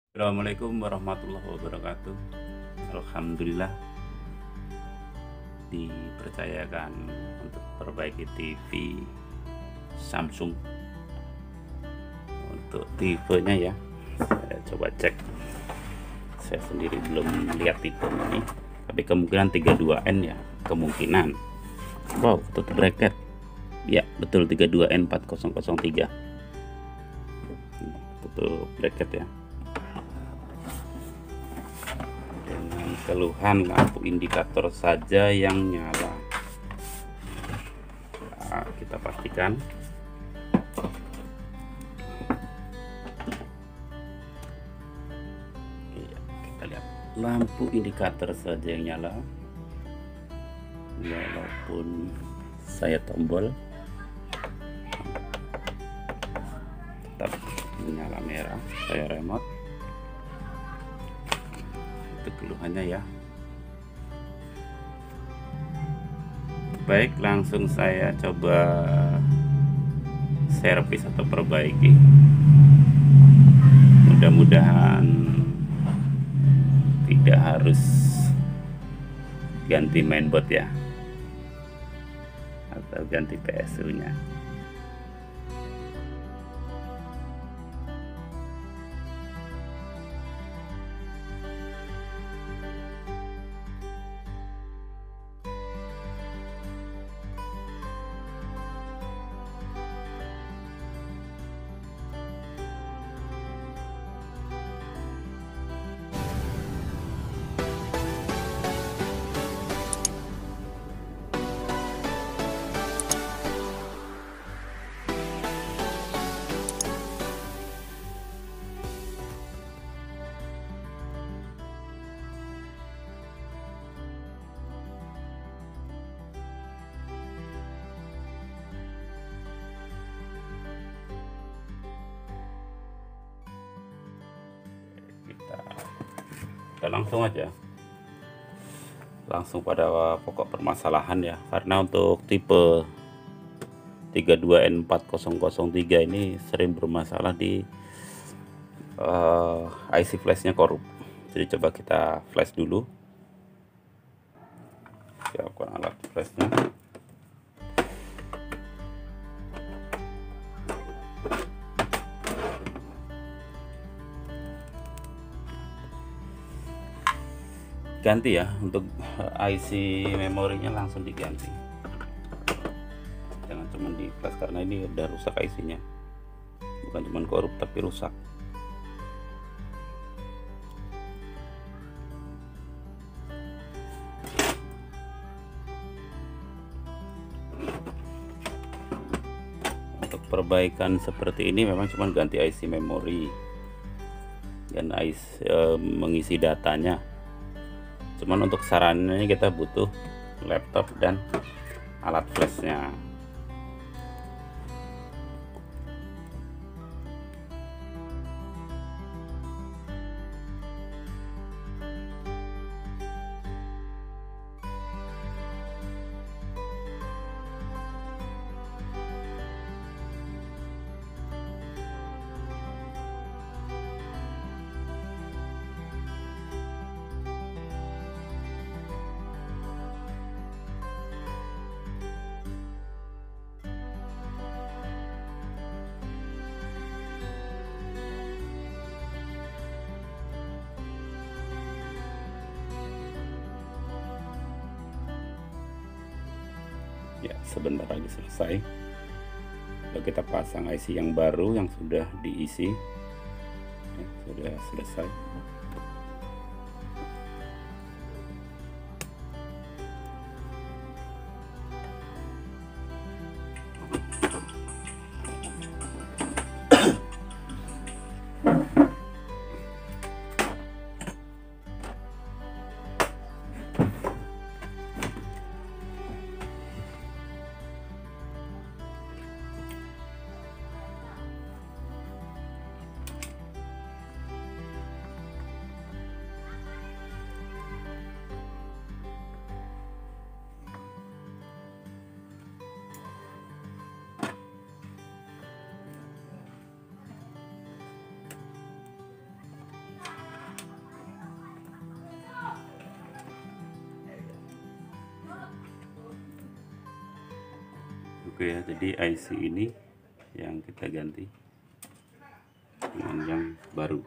Assalamualaikum warahmatullahi wabarakatuh. Alhamdulillah dipercayakan untuk perbaiki TV Samsung. Untuk tipenya ya, saya coba cek. Saya sendiri belum lihat tipe ini, tapi kemungkinan 32N ya, kemungkinan. Wow, tutup bracket. Ya, betul 32N4003. Tutup bracket ya. Keluhan lampu indikator saja yang nyala. Nah, kita pastikan oke, kita lihat lampu indikator saja yang nyala walaupun saya tombol tetap menyala merah. Saya remote, itu keluhannya ya. Baik, langsung saya coba servis atau perbaiki. Mudah-mudahan tidak harus ganti mainboard ya, atau ganti PSU nya. Kita langsung aja pada pokok permasalahan ya, karena untuk tipe 32N4003 ini sering bermasalah di IC flashnya korup. Jadi coba kita flash dulu, siapkan alat flashnya. Ganti ya, untuk IC memorinya langsung diganti, jangan cuma di flash karena ini udah rusak IC nya, bukan cuma korup tapi rusak. Untuk perbaikan seperti ini memang cuma ganti IC memori dan mengisi datanya. Cuman untuk sarannya kita butuh laptop dan alat flashnya. Ya, sebentar lagi selesai. Lalu kita pasang IC yang baru yang sudah diisi ya, sudah selesai. Oke ya, jadi IC ini yang kita ganti dengan yang baru.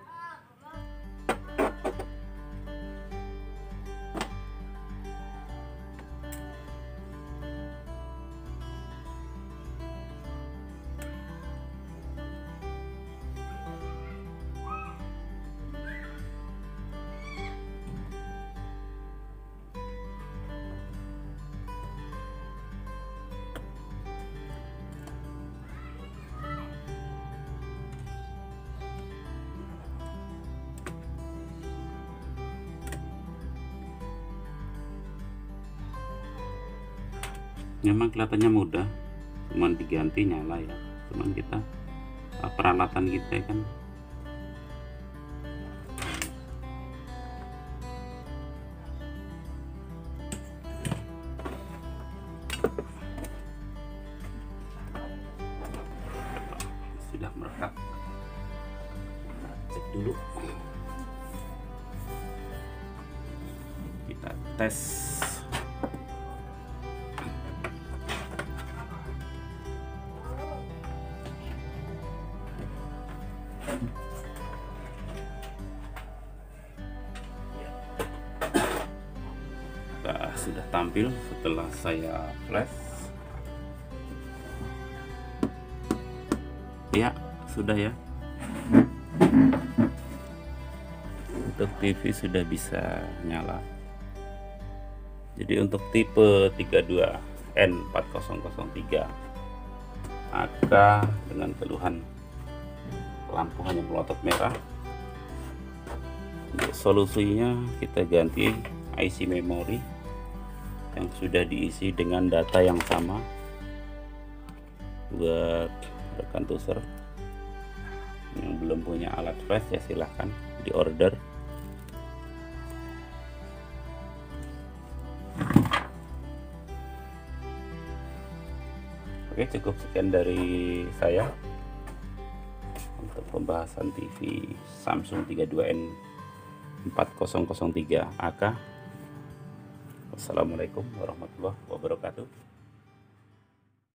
Memang kelihatannya mudah, cuman diganti nyala ya, cuman kita peralatan kita kan sudah merekat. Cek dulu, kita tes. Nah, sudah tampil setelah saya flash. Ya, sudah ya. Untuk TV sudah bisa nyala. Jadi untuk tipe 32N4003 AK dengan keluhan lampu hanya melotot merah, untuk solusinya kita ganti IC memori yang sudah diisi dengan data yang sama. Buat rekan tuser yang belum punya alat flash ya silahkan di order. Oke, cukup sekian dari saya untuk pembahasan TV Samsung 32N4003 AK. Wassalamualaikum warahmatullahi wabarakatuh.